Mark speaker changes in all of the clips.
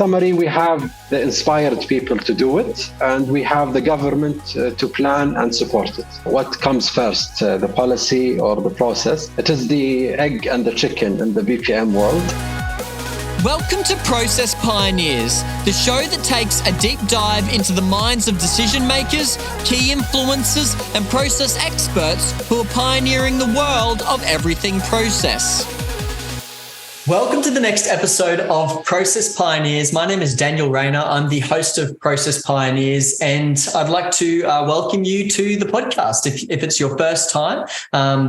Speaker 1: Summary, we have the inspired people to do it, and we have the government to plan and support it. What comes first, the policy or the process? It is the egg and the chicken in the BPM world.
Speaker 2: Welcome to Process Pioneers, the show that takes a deep dive into the minds of decision makers, key influencers, and process experts who are pioneering the world of everything process. Welcome to the next episode of Process Pioneers. My name is Daniel Rayner. I'm the host of Process Pioneers, and I'd like to welcome you to the podcast. If it's your first time,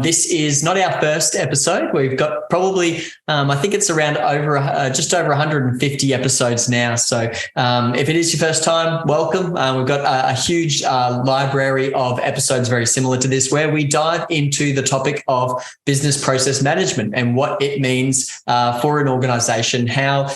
Speaker 2: this is not our first episode. We've got probably, I think it's around just over 150 episodes now. So if it is your first time, welcome. We've got a huge library of episodes very similar to this, where we dive into the topic of business process management and what it means for an organization, how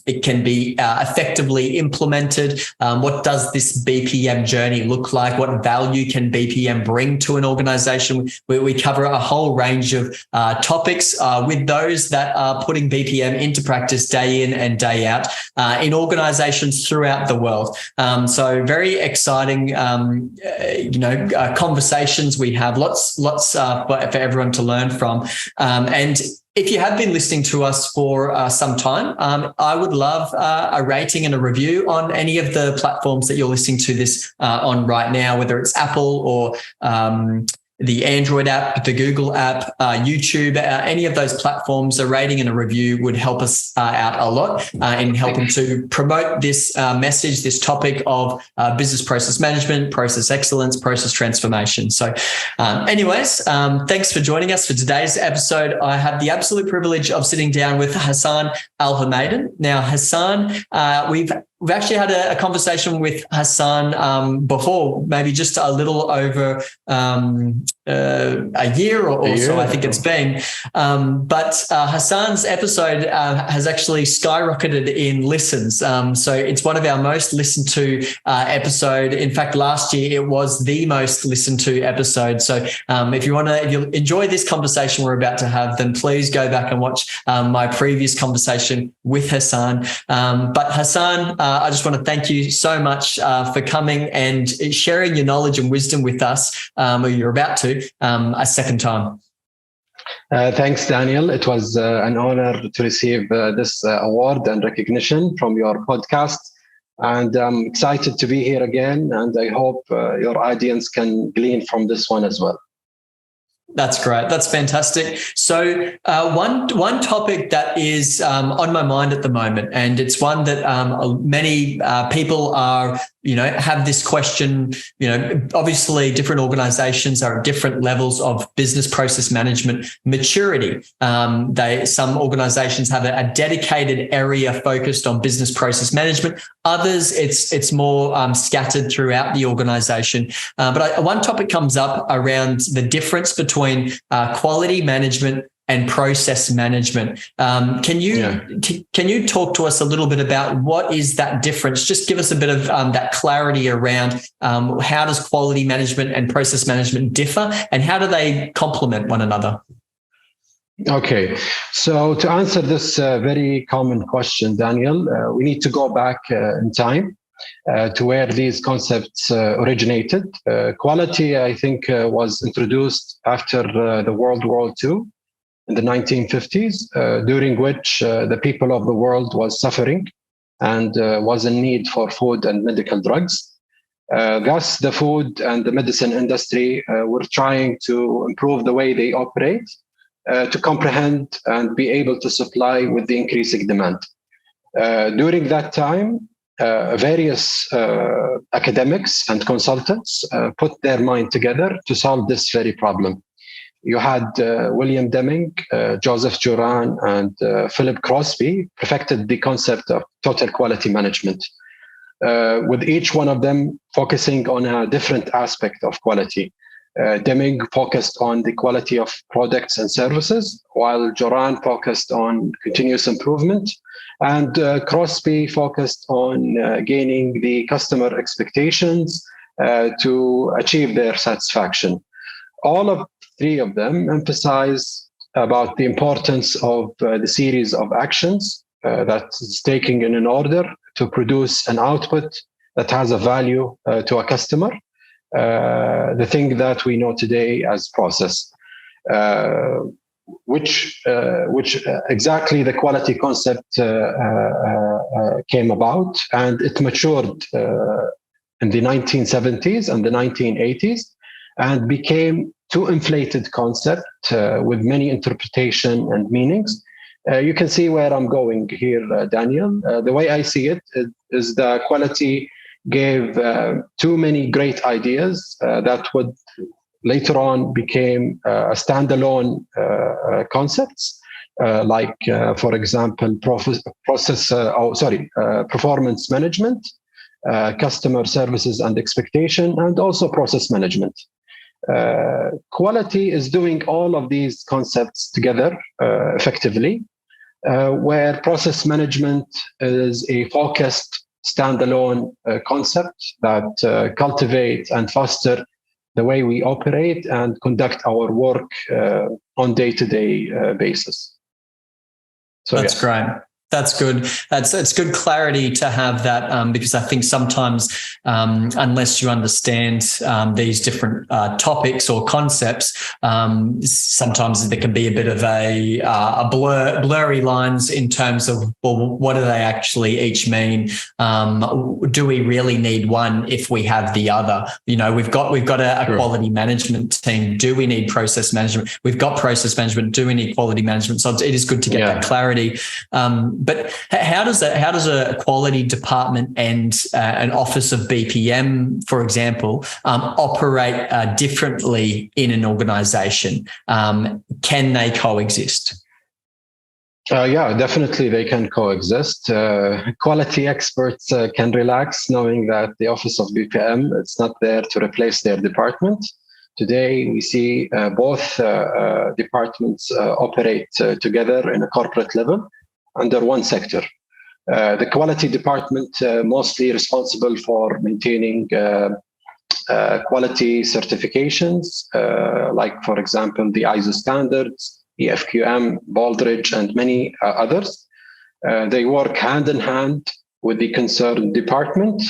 Speaker 2: it can be effectively implemented. What does this BPM journey look like? What value can BPM bring to an organization? We cover a whole range of topics with those that are putting BPM into practice day in and day out in organizations throughout the world. So very exciting, conversations we have, lots for everyone to learn from. And if you have been listening to us for some time, I would love a rating and a review on any of the platforms that you're listening to this on right now, whether it's Apple or the Android app, the Google app, YouTube, any of those platforms. A rating and a review would help us out a lot in helping to promote this message, this topic of business process management, process excellence, process transformation. So thanks for joining us for today's episode. I have the absolute privilege of sitting down with Hassan Alhumaidan. Now, Hassan, we've actually had a conversation with Hassan before, maybe just a little over a year or so, I think it's been. But Hassan's episode has actually skyrocketed in listens. So it's one of our most listened to episode. In fact, last year it was the most listened to episode. So if you enjoy this conversation we're about to have, then please go back and watch my previous conversation with Hassan. But Hassan, I just want to thank you so much for coming and sharing your knowledge and wisdom with us, or you're about to, a second time.
Speaker 1: Thanks, Daniel. It was an honor to receive this award and recognition from your podcast. And I'm excited to be here again. And I hope your audience can glean from this one as well.
Speaker 2: That's great. That's fantastic. So one topic that is on my mind at the moment, and it's one that many people are, have this question. Obviously different organizations are at different levels of business process management maturity. Some organizations have a dedicated area focused on business process management. Others, it's more scattered throughout the organization. But one topic comes up around the difference between quality management and process management. Can you talk to us a little bit about what is that difference? Just give us a bit of that clarity around how does quality management and process management differ, and how do they complement one another?
Speaker 1: Okay, so to answer this very common question, Daniel, we need to go back in time to where these concepts originated. Quality, I think, was introduced after the World War II in the 1950s, during which the people of the world was suffering and was in need for food and medical drugs. Thus, the food and the medicine industry were trying to improve the way they operate to comprehend and be able to supply with the increasing demand. During that time, various academics and consultants put their mind together to solve this very problem. You had William Deming, Joseph Juran, and Philip Crosby perfected the concept of total quality management, with each one of them focusing on a different aspect of quality. Deming focused on the quality of products and services, while Juran focused on continuous improvement, and Crosby focused on gaining the customer expectations to achieve their satisfaction. All of three of them emphasize about the importance of the series of actions that is taken in an order to produce an output that has a value to a customer, the thing that we know today as process, which exactly the quality concept came about, and it matured in the 1970s and the 1980s and became too inflated concept with many interpretation and meanings. You can see where I'm going here, Daniel. The way I see it is the quality gave too many great ideas that would later on became a standalone concepts, like, for example, performance management, customer services and expectation, and also process management. Quality is doing all of these concepts together effectively, where process management is a focused standalone concept that cultivate and foster the way we operate and conduct our work on day-to-day basis. So
Speaker 2: that's great. That's good. It's good clarity to have that, because I think sometimes unless you understand these different topics or concepts, sometimes there can be a bit of a blurry lines in terms of, well, what do they actually each mean? Do we really need one if we have the other? You know, we've got a quality management team. Do we need process management? We've got process management. Do we need quality management? So it is good to get that clarity. But how does a quality department and an office of BPM, for example, operate differently in an organisation? Can they coexist?
Speaker 1: Yeah, definitely they can coexist. Quality experts can relax knowing that the office of BPM, it's not there to replace their department. Today, we see both departments operate together in a corporate level under one sector. The quality department mostly responsible for maintaining quality certifications, like, for example, the ISO standards, EFQM, Baldrige, and many others. They work hand in hand with the concerned department,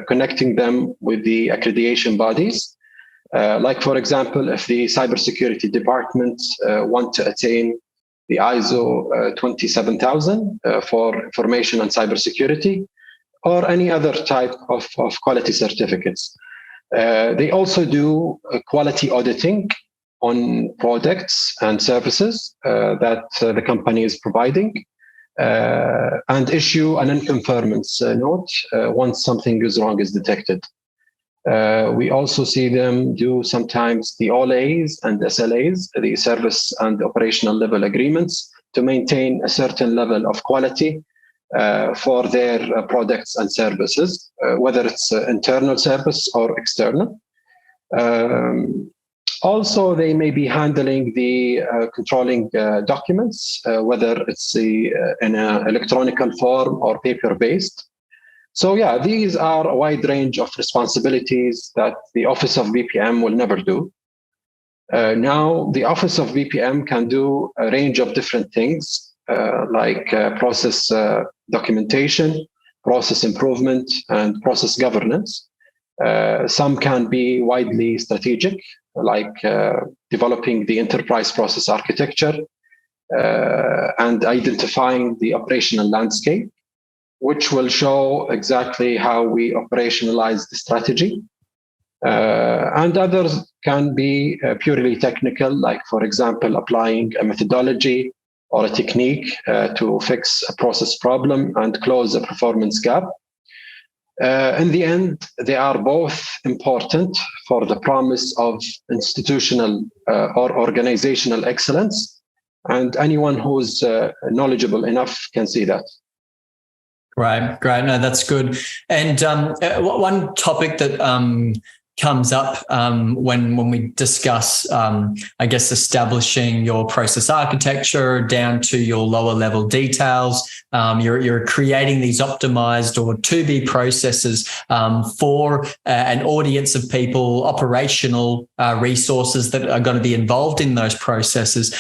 Speaker 1: connecting them with the accreditation bodies. Like, for example, if the cybersecurity department want to attain the ISO 27000 for information and cybersecurity, or any other type of quality certificates. They also do quality auditing on products and services that the company is providing, and issue an non-conformance note once something is detected. We also see them do sometimes the OLAs and SLAs, the service and operational level agreements, to maintain a certain level of quality for their products and services, whether it's internal service or external. Also, they may be handling the controlling documents, whether it's in an electronic form or paper-based. So yeah, these are a wide range of responsibilities that the Office of BPM will never do. Now, the Office of BPM can do a range of different things, like process documentation, process improvement, and process governance. Some can be widely strategic, like developing the enterprise process architecture and identifying the operational landscape, which will show exactly how we operationalize the strategy. And others can be purely technical, like, for example, applying a methodology or a technique to fix a process problem and close a performance gap. In the end, they are both important for the promise of institutional or organizational excellence, and anyone who's knowledgeable enough can see that.
Speaker 2: Great. No, that's good. And one topic that comes up when we discuss, I guess, establishing your process architecture down to your lower level details. You're creating these optimized or to-be processes for an audience of people, operational resources that are going to be involved in those processes.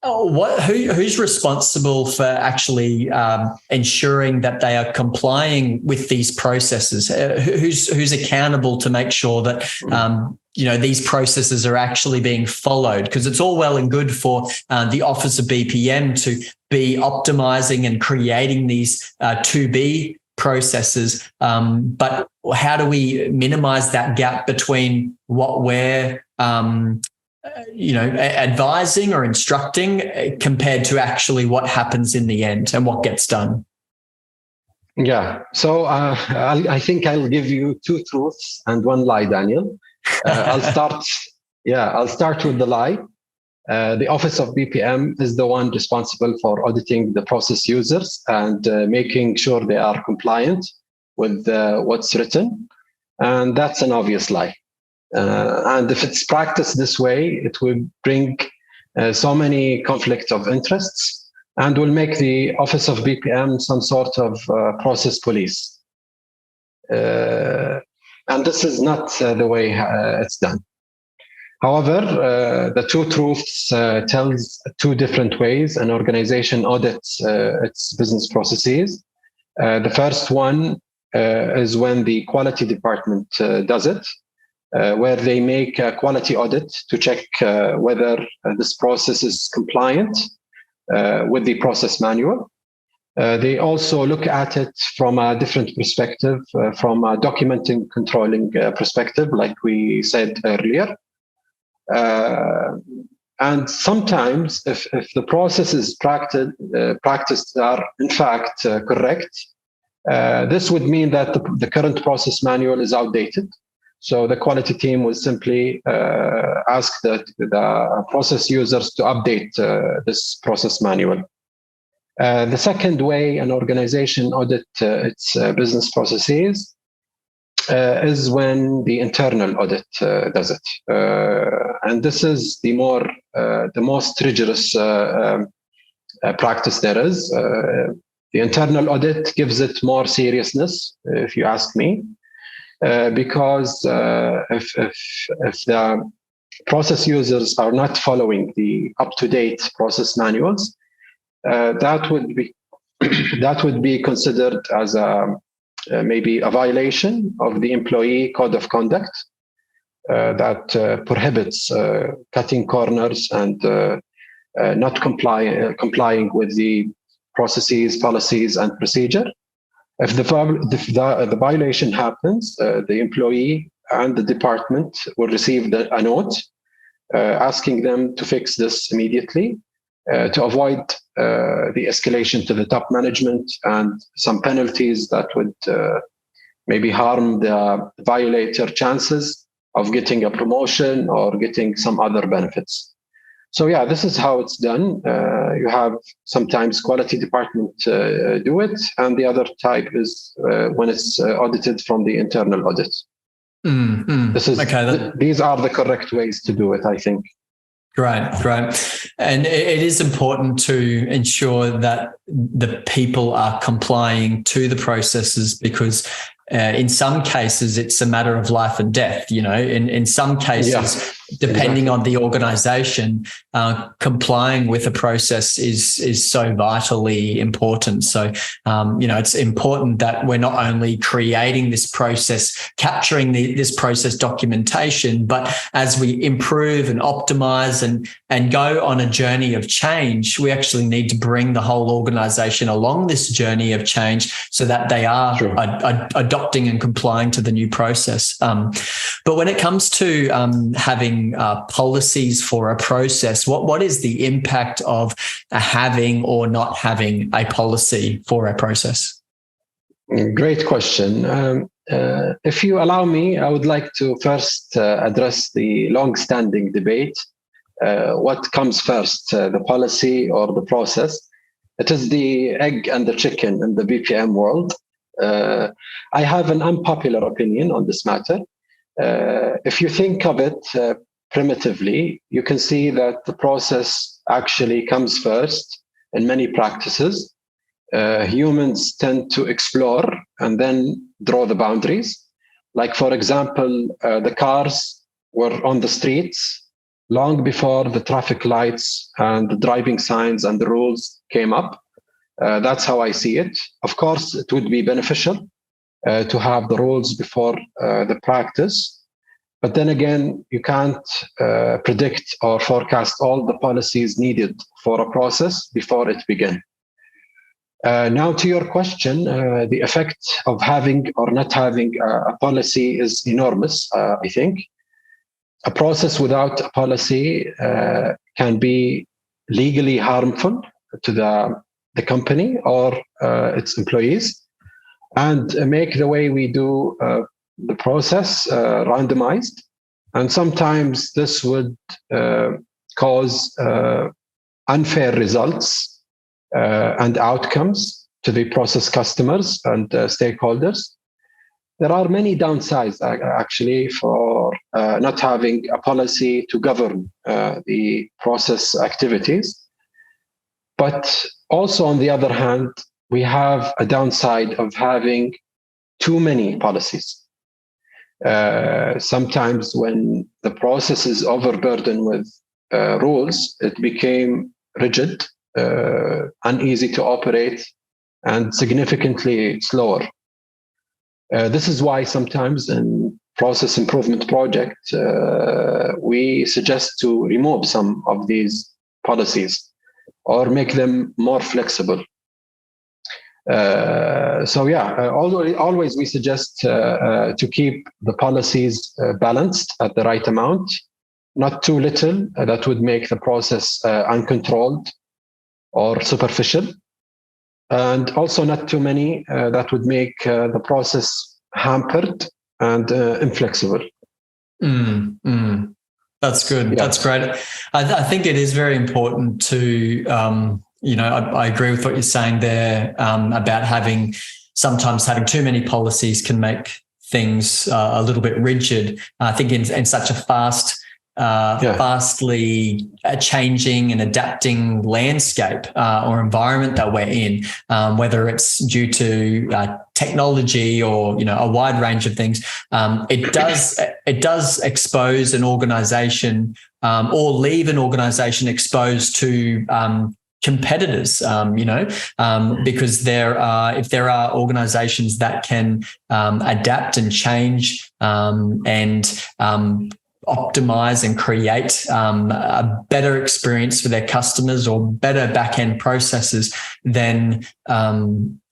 Speaker 2: Who's responsible for actually ensuring that they are complying with these processes? Who's accountable to make sure that these processes are actually being followed? Because it's all well and good for the Office of BPM to be optimizing and creating these to-be processes, but how do we minimize that gap between what we're advising or instructing compared to actually what happens in the end and what gets done?
Speaker 1: Yeah. So I think I'll give you two truths and one lie, Daniel. I'll start with the lie. The Office of BPM is the one responsible for auditing the process users and making sure they are compliant with what's written. And that's an obvious lie. And if it's practiced this way, it will bring so many conflicts of interests and will make the Office of BPM some sort of process police. And this is not the way it's done. However, the two truths tells two different ways an organization audits its business processes. The first one is when the quality department does it. Where they make a quality audit to check whether this process is compliant with the process manual. They also look at it from a different perspective, from a documenting controlling perspective, like we said earlier. And sometimes if the processes practiced are in fact correct, this would mean that the current process manual is outdated. So the quality team will simply ask the process users to update this process manual. The second way an organization audits its business processes is when the internal audit does it. And this is the most rigorous practice there is. The internal audit gives it more seriousness, if you ask me. Because if the process users are not following the up-to-date process manuals, that would be considered as maybe a violation of the employee code of conduct that prohibits cutting corners and not complying with the processes, policies, and procedure. If the violation happens, the employee and the department will receive a note asking them to fix this immediately to avoid the escalation to the top management and some penalties that would maybe harm the violator chances of getting a promotion or getting some other benefits. So yeah, this is how it's done. You have sometimes quality department do it, and the other type is when it's audited from the internal audit. This is these are the correct ways to do it, I think.
Speaker 2: Great. And it is important to ensure that the people are complying to the processes because in some cases, it's a matter of life and death. In some cases, depending on the organization, complying with a process is so vitally important. So, it's important that we're not only creating this process, capturing this process documentation, but as we improve and optimize and go on a journey of change, we actually need to bring the whole organization along this journey of change so that they are adopting and complying to the new process. But when it comes to having policies for a process, what is the impact of having or not having a policy for a process?
Speaker 1: Great question. If you allow me, I would like to first address the long-standing debate. What comes first, the policy or the process? It is the egg and the chicken in the BPM world. I have an unpopular opinion on this matter. If you think of it primitively, you can see that the process actually comes first in many practices. Humans tend to explore and then draw the boundaries. Like, for example, the cars were on the streets long before the traffic lights and the driving signs and the rules came up. That's how I see it. Of course, it would be beneficial to have the rules before the practice. But then again, you can't predict or forecast all the policies needed for a process before it begins. Now to your question, the effect of having or not having a policy is enormous, I think. A process without a policy can be legally harmful to the company or its employees, and make the way we do the process randomized. And sometimes this would cause unfair results and outcomes to the process customers and stakeholders. There are many downsides actually for not having a policy to govern the process activities. But also, on the other hand, we have a downside of having too many policies. Sometimes when the process is overburdened with rules, it became rigid, uneasy to operate, and significantly slower. This is why sometimes in process improvement projects, we suggest to remove some of these policies or make them more flexible. Always we suggest to keep the policies balanced at the right amount, not too little. That would make the process uncontrolled or superficial, and also not too many. That would make the process hampered and inflexible.
Speaker 3: That's good. Yeah. That's great. I think it is very important to, I agree with what you're saying there about sometimes having too many policies can make things a little bit rigid. I think in such a fastly changing and adapting landscape or environment that we're in, whether it's due to technology or a wide range of things, it does expose an organization or leave an organization exposed to competitors, because if there are organizations that can adapt and change and optimize and create a better experience for their customers or better back-end processes, then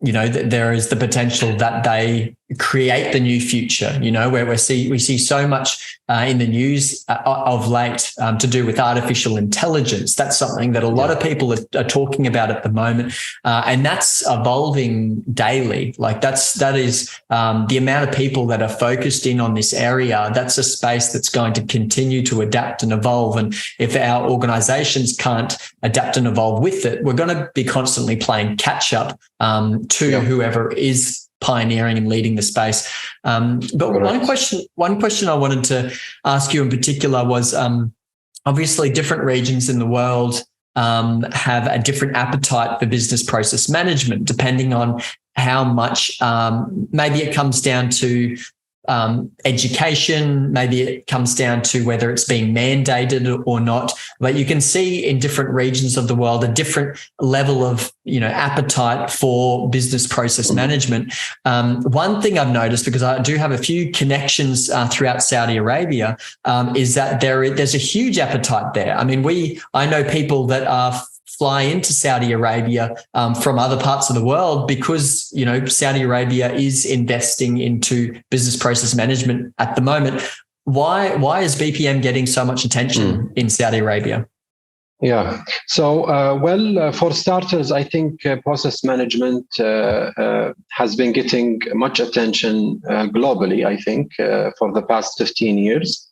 Speaker 3: there is the potential that they create the new future, where we see so much in the news of late to do with artificial intelligence. That's something that a lot of people are talking about at the moment, and that's evolving daily. Like that is the amount of people that are focused in on this area. That's a space that's going to continue to adapt and evolve. And if our organizations can't adapt and evolve with it, we're going to be constantly playing catch up to whoever is pioneering and leading the space. But one question I wanted to ask you in particular was, obviously different regions in the world have a different appetite for business process management, depending on how much maybe it comes down to education, maybe it comes down to whether it's being mandated or not. But you can see in different regions of the world a different level of appetite for business process management. One thing I've noticed, because I do have a few connections throughout Saudi Arabia, is that there's a huge appetite there. I mean, I know people that fly into Saudi Arabia from other parts of the world because, Saudi Arabia is investing into business process management at the moment. Why is BPM getting so much attention in Saudi Arabia?
Speaker 1: Yeah. So, for starters, I think process management has been getting much attention globally, I think, for the past 15 years.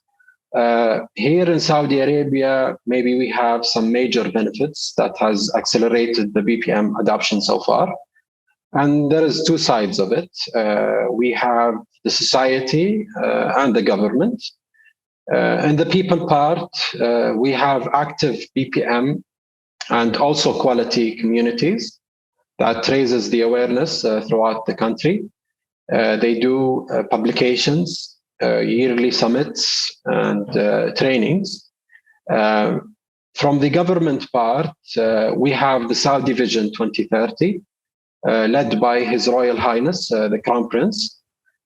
Speaker 1: Here in Saudi Arabia, maybe we have some major benefits that has accelerated the BPM adoption so far. And there is two sides of it. We have the society and the government. And the people part, we have active BPM and also quality communities that raises the awareness throughout the country. They do publications, yearly summits and trainings. From the government part, we have the Saudi Vision 2030, led by His Royal Highness, the Crown Prince.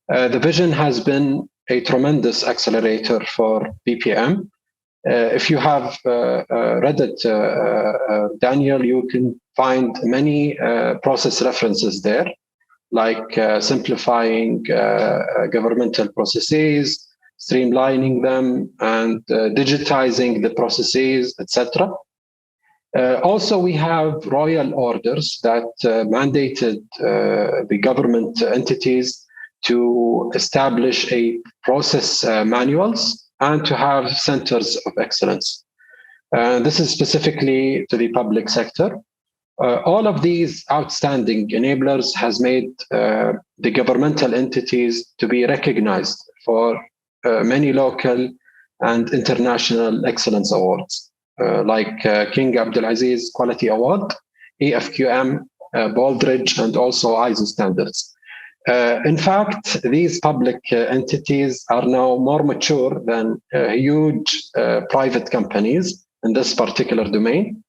Speaker 1: The vision has been a tremendous accelerator for BPM. If you have read it, Daniel, you can find many process references there, like simplifying governmental processes, streamlining them, and digitizing the processes, etc. Also, we have royal orders that mandated the government entities to establish a process manuals and to have centers of excellence. This is specifically to the public sector. All of these outstanding enablers has made the governmental entities to be recognized for many local and international excellence awards, like King Abdulaziz Quality Award, EFQM, Baldrige, and also ISO standards. In fact, these public entities are now more mature than huge private companies in this particular domain.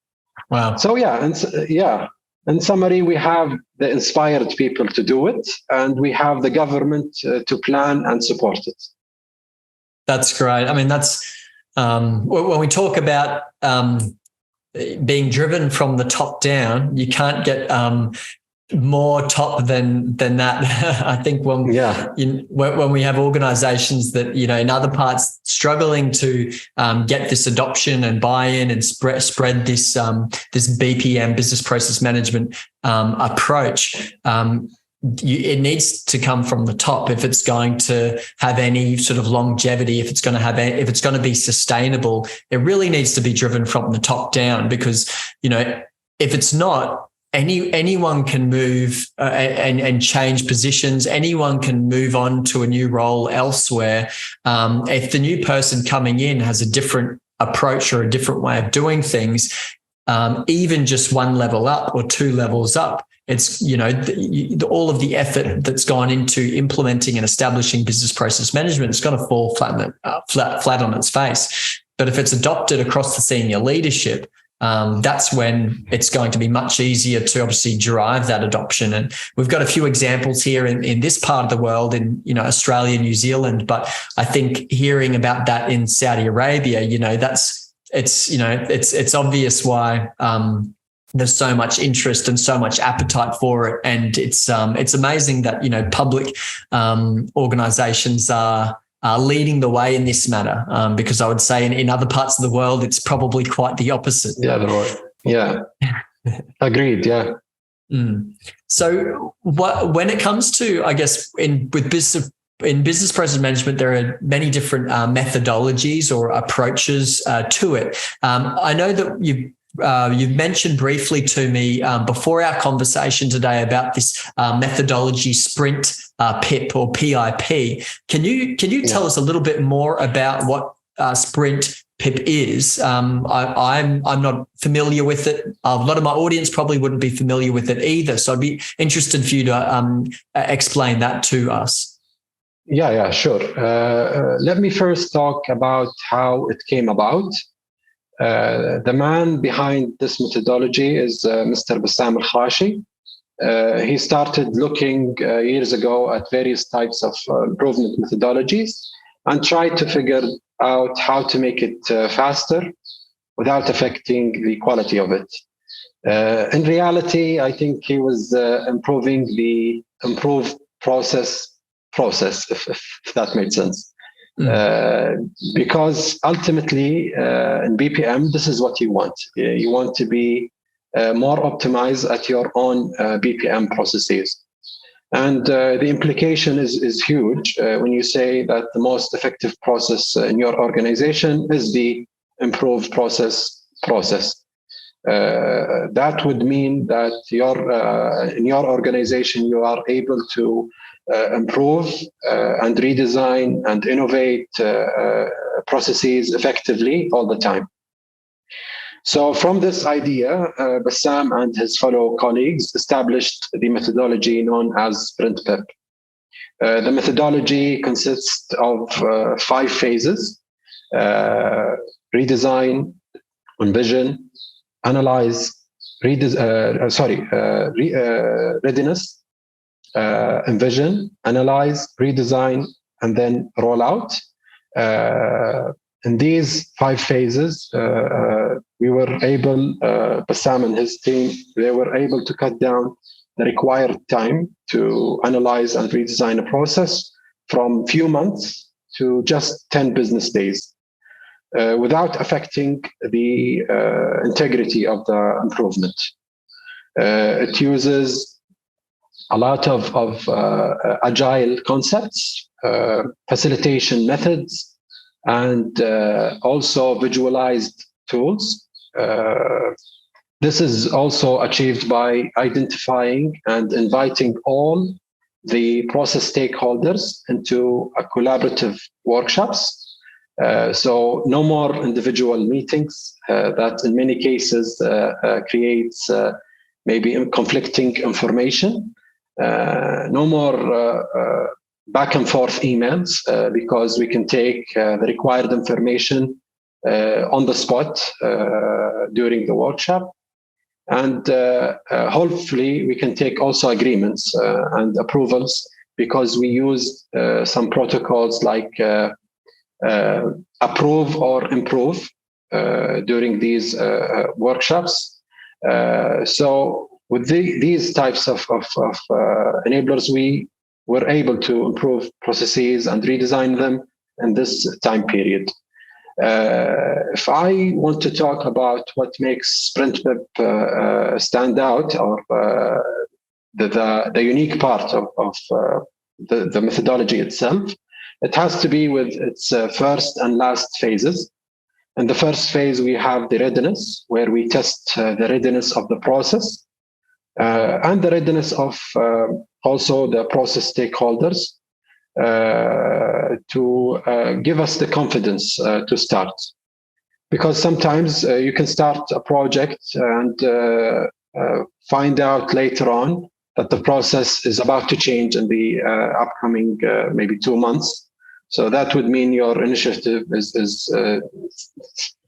Speaker 3: Wow.
Speaker 1: So in summary, we have the inspired people to do it, and we have the government to plan and support it.
Speaker 3: That's great. I mean, that's when we talk about being driven from the top down, you can't get more top than that. I think when we have organizations that, in other parts struggling to get this adoption and buy-in and spread this this BPM, business process management approach, it needs to come from the top if it's going to have any sort of longevity, if it's going to be sustainable. It really needs to be driven from the top down, because if it's not, anyone can move and change positions. Anyone can move on to a new role elsewhere. If the new person coming in has a different approach or a different way of doing things, even just one level up or two levels up, it's, all of the effort that's gone into implementing and establishing business process management is going to fall flat on its face. But if it's adopted across the senior leadership, that's when it's going to be much easier to obviously drive that adoption. And we've got a few examples here in this part of the world, in Australia, New Zealand, but I think hearing about that in Saudi Arabia, it's obvious why there's so much interest and so much appetite for it. And it's amazing that public organizations are leading the way in this matter, because I would say in other parts of the world, it's probably quite the opposite.
Speaker 1: Yeah. Agreed. Yeah.
Speaker 3: So when it comes to, I guess, in business process management, there are many different methodologies or approaches to it. I know that you've mentioned briefly to me before our conversation today about this methodology sprint PIP or PIP. Can you tell us a little bit more about what sprint PIP is? I'm not familiar with it. A lot of my audience probably wouldn't be familiar with it either. So I'd be interested for you to explain that to us.
Speaker 1: Yeah, sure. Let me first talk about how it came about. The man behind this methodology is Mr. Bassam Al-Khashi. He started looking years ago at various types of improvement methodologies and tried to figure out how to make it faster without affecting the quality of it. In reality, I think he was improving the improved process, if that made sense. Because ultimately in BPM, this is what you want. You want to be more optimized at your own BPM processes. And the implication is huge when you say that the most effective process in your organization is the improved process. That would mean that in your organization, you are able to improve and redesign and innovate processes effectively all the time. So from this idea, Bassam and his fellow colleagues established the methodology known as Sprint PIP. The methodology consists of 5 phases. redesign, envision, analyze, readiness, envision, analyze, redesign, and then roll out. In these 5 phases, we were able, Bassam and his team, they were able to cut down the required time to analyze and redesign a process from few months to just 10 business days, without affecting the integrity of the improvement. It uses a lot of agile concepts, facilitation methods, and also visualized tools. This is also achieved by identifying and inviting all the process stakeholders into a collaborative workshops. So no more individual meetings that in many cases creates maybe conflicting information. No more back and forth emails because we can take the required information on the spot during the workshop. And hopefully we can take also agreements and approvals, because we use some protocols like approve or improve during these workshops. So with these types of enablers, we were able to improve processes and redesign them in this time period. If I want to talk about what makes Sprint Pip stand out, or the unique part of the methodology itself, it has to be with its first and last phases. In the first phase, we have the readiness, where we test the readiness of the process and the readiness of also the process stakeholders to give us the confidence to start. Because sometimes you can start a project and find out later on that the process is about to change in the upcoming maybe 2 months. So that would mean your initiative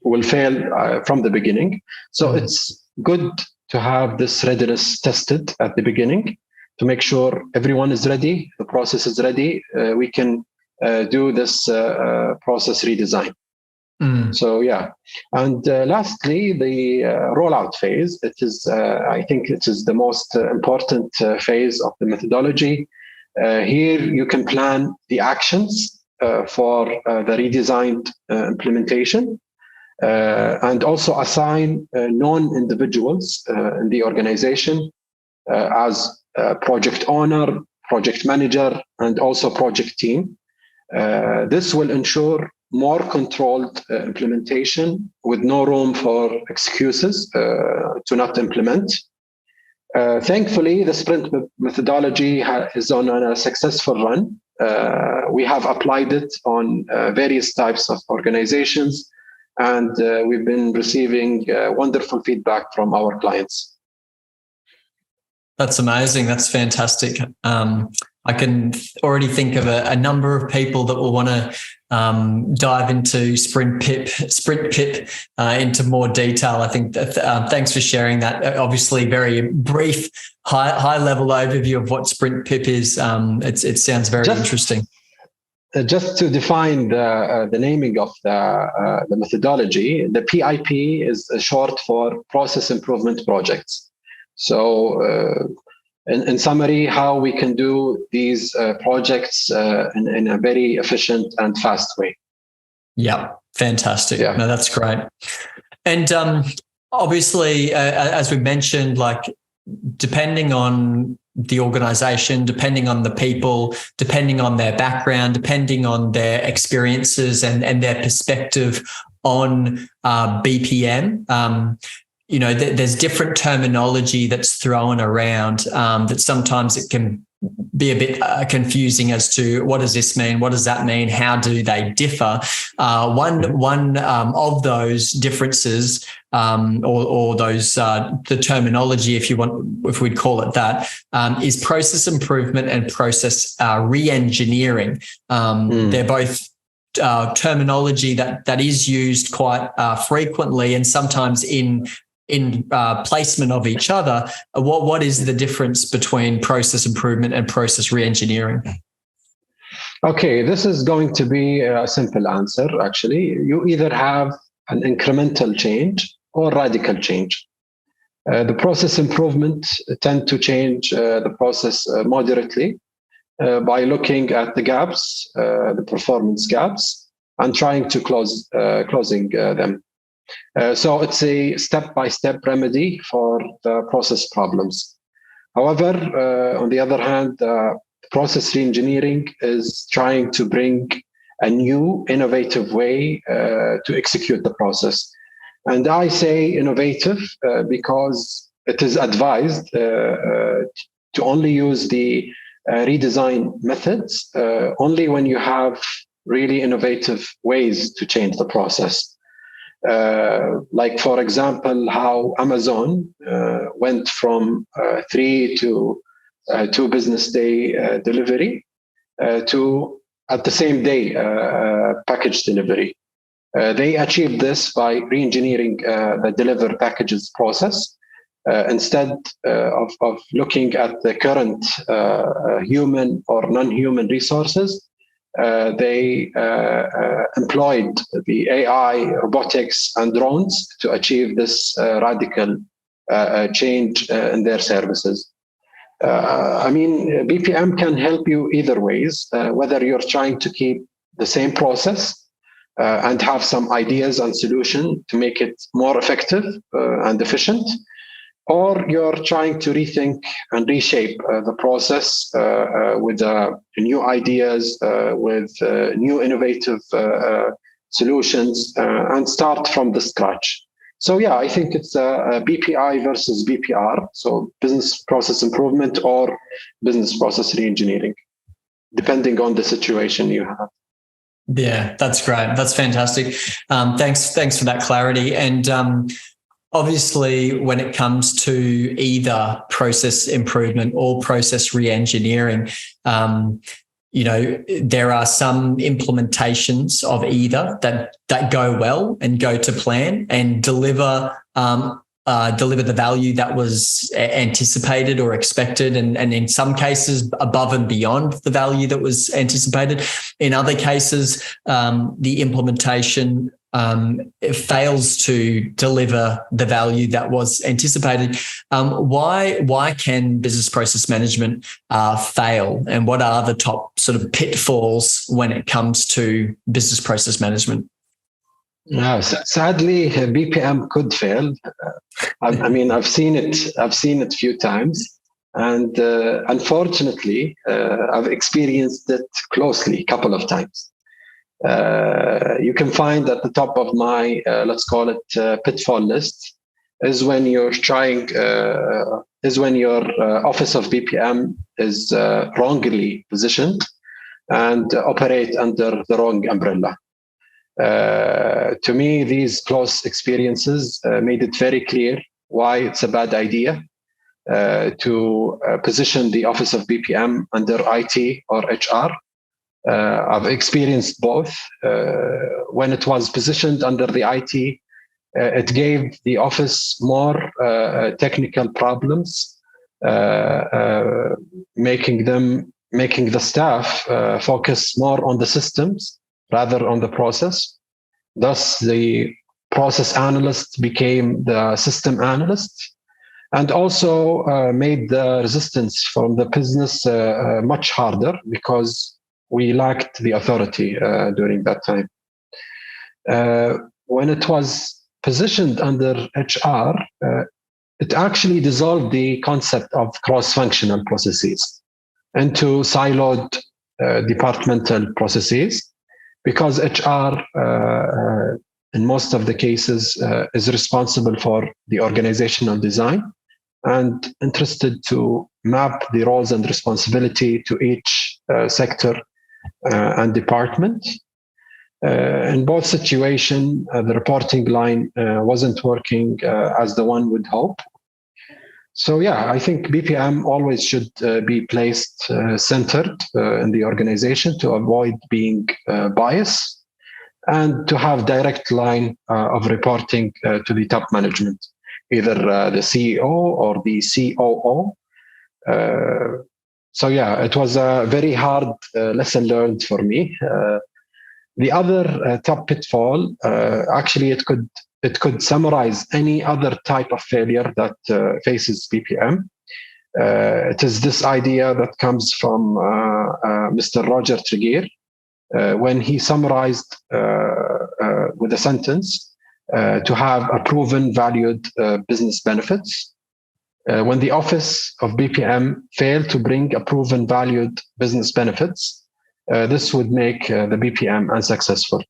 Speaker 1: will fail from the beginning. So it's good to have this readiness tested at the beginning to make sure everyone is ready, the process is ready. We can do this process redesign. So yeah, and lastly, the rollout phase. It is, I think, it is the most important phase of the methodology. Here you can plan the actions for the redesigned implementation, and also assign known individuals in the organization as project owner, project manager, and also project team. This will ensure more controlled implementation with no room for excuses to not implement. Thankfully, the Sprint methodology is on a successful run. We have applied it on various types of organizations, and we've been receiving wonderful feedback from our clients.
Speaker 3: That's amazing. That's fantastic. I can already think of a number of people that will want to dive into Sprint Pip into more detail. I think that, thanks for sharing that. Obviously, very brief, high level overview of what Sprint Pip is. It sounds very interesting.
Speaker 1: Just to define the naming of the methodology, the PIP is short for Process Improvement Projects. So, in summary, how we can do these projects in a very efficient and fast way.
Speaker 3: Yeah, fantastic. Yeah. No, that's great. And obviously, as we mentioned, like depending on the organization, depending on the people, depending on their background, depending on their experiences and their perspective on BPM, there's different terminology that's thrown around that sometimes it can be a bit confusing as to what does this mean? What does that mean? How do they differ? One of those differences or those the terminology, if we'd call it that, is process improvement and process re-engineering. They're both terminology that is used quite frequently and sometimes in placement of each other. What is the difference between process improvement and process reengineering?
Speaker 1: Okay, this is going to be a simple answer, actually. You either have an incremental change or radical change. The process improvement tend to change the process moderately by looking at the gaps, the performance gaps, and trying to closing them. So it's a step-by-step remedy for the process problems. However, on the other hand, process reengineering is trying to bring a new, innovative way to execute the process. And I say innovative because it is advised to only use the redesign methods only when you have really innovative ways to change the process. Like, for example, how Amazon went from 3 to 2 business day delivery to at the same day package delivery. They achieved this by re-engineering the deliver packages process. Instead of looking at the current human or non-human resources, they employed the AI, robotics, and drones to achieve this radical change in their services. I mean, BPM can help you either ways, whether you're trying to keep the same process and have some ideas and solution to make it more effective and efficient, or you're trying to rethink and reshape the process with new ideas, with new innovative solutions, and start from the scratch. So yeah, I think it's a BPI versus BPR, so business process improvement or business process reengineering, depending on the situation you have.
Speaker 3: Yeah, that's great. That's fantastic. Thanks for that clarity. And obviously, when it comes to either process improvement or process reengineering, there are some implementations of either that go well and go to plan and deliver the value that was anticipated or expected, and in some cases above and beyond the value that was anticipated. In other cases, the implementation it fails to deliver the value that was anticipated. Why can business process management fail, and what are the top sort of pitfalls when it comes to business process management?
Speaker 1: Yeah, sadly, BPM could fail. I mean, I've seen it a few times, and unfortunately, I've experienced it closely a couple of times. You can find at the top of my, let's call it pitfall list, is when you're when your office of BPM is wrongly positioned and operate under the wrong umbrella. To me, these close experiences made it very clear why it's a bad idea to position the office of BPM under IT or HR. I've experienced both. When it was positioned under the IT, it gave the office more technical problems, making the staff focus more on the systems rather on the process. Thus, the process analyst became the system analyst, and also made the resistance from the business much harder because we lacked the authority during that time. When it was positioned under HR, it actually dissolved the concept of cross-functional processes into siloed departmental processes, because HR, in most of the cases, is responsible for the organizational design and interested to map the roles and responsibility to each sector and department. In both situations, the reporting line wasn't working as the one would hope. So yeah, I think BPM always should be placed centered in the organization to avoid being biased and to have direct line of reporting to the top management, either the CEO or the COO. So yeah, it was a very hard lesson learned for me. The other top pitfall, actually, it could summarize any other type of failure that faces BPM. It is this idea that comes from Mr. Roger Triguier when he summarized with a sentence to have a proven valued business benefits. When the office of BPM failed to bring a proven valued business benefits, this would make the BPM unsuccessful.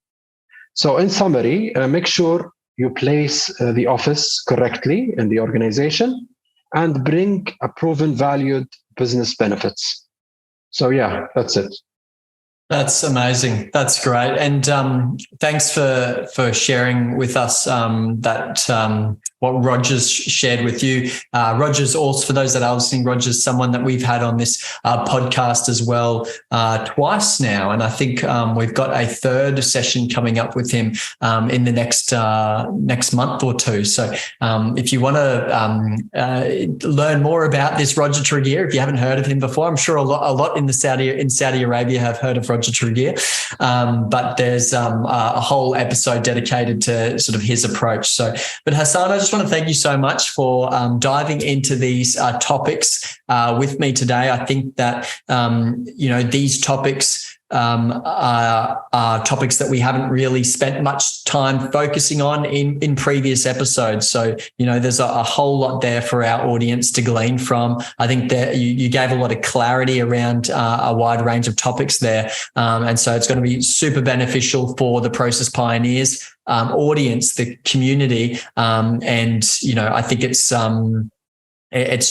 Speaker 1: So in summary, make sure you place the office correctly in the organization and bring a proven valued business benefits. So yeah, that's it.
Speaker 3: That's amazing. That's great. And thanks for sharing with us that what Roger's shared with you. Roger's also, for those that are listening, Roger's someone that we've had on this podcast as well twice now. And I think we've got a third session coming up with him in the next month or two. So if you want to learn more about this Roger Triguier, if you haven't heard of him before, I'm sure a lot in Saudi Arabia have heard of Roger Triguier, but there's a whole episode dedicated to sort of his approach. So, but Hassan, I just want to thank you so much for diving into these topics with me today. I think that these topics are topics that we haven't really spent much time focusing on in previous episodes. So, there's a whole lot there for our audience to glean from. I think that you gave a lot of clarity around a wide range of topics there. And so it's going to be super beneficial for the Process Pioneers audience, the community. And, I think it's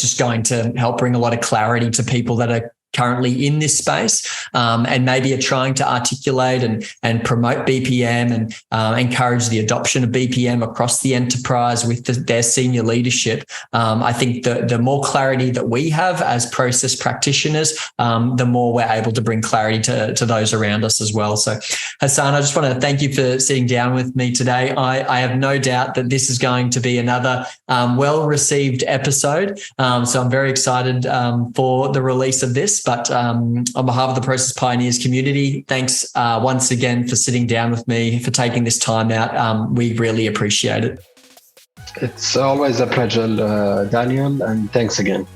Speaker 3: just going to help bring a lot of clarity to people that are currently in this space and maybe are trying to articulate and promote BPM and encourage the adoption of BPM across the enterprise with their senior leadership. I think the more clarity that we have as process practitioners, the more we're able to bring clarity to those around us as well. So Hassan, I just want to thank you for sitting down with me today. I have no doubt that this is going to be another well-received episode. So I'm very excited for the release of this. But on behalf of the Process Pioneers community, thanks once again for sitting down with me, for taking this time out. We really appreciate it.
Speaker 1: It's always a pleasure, Daniel, and thanks again.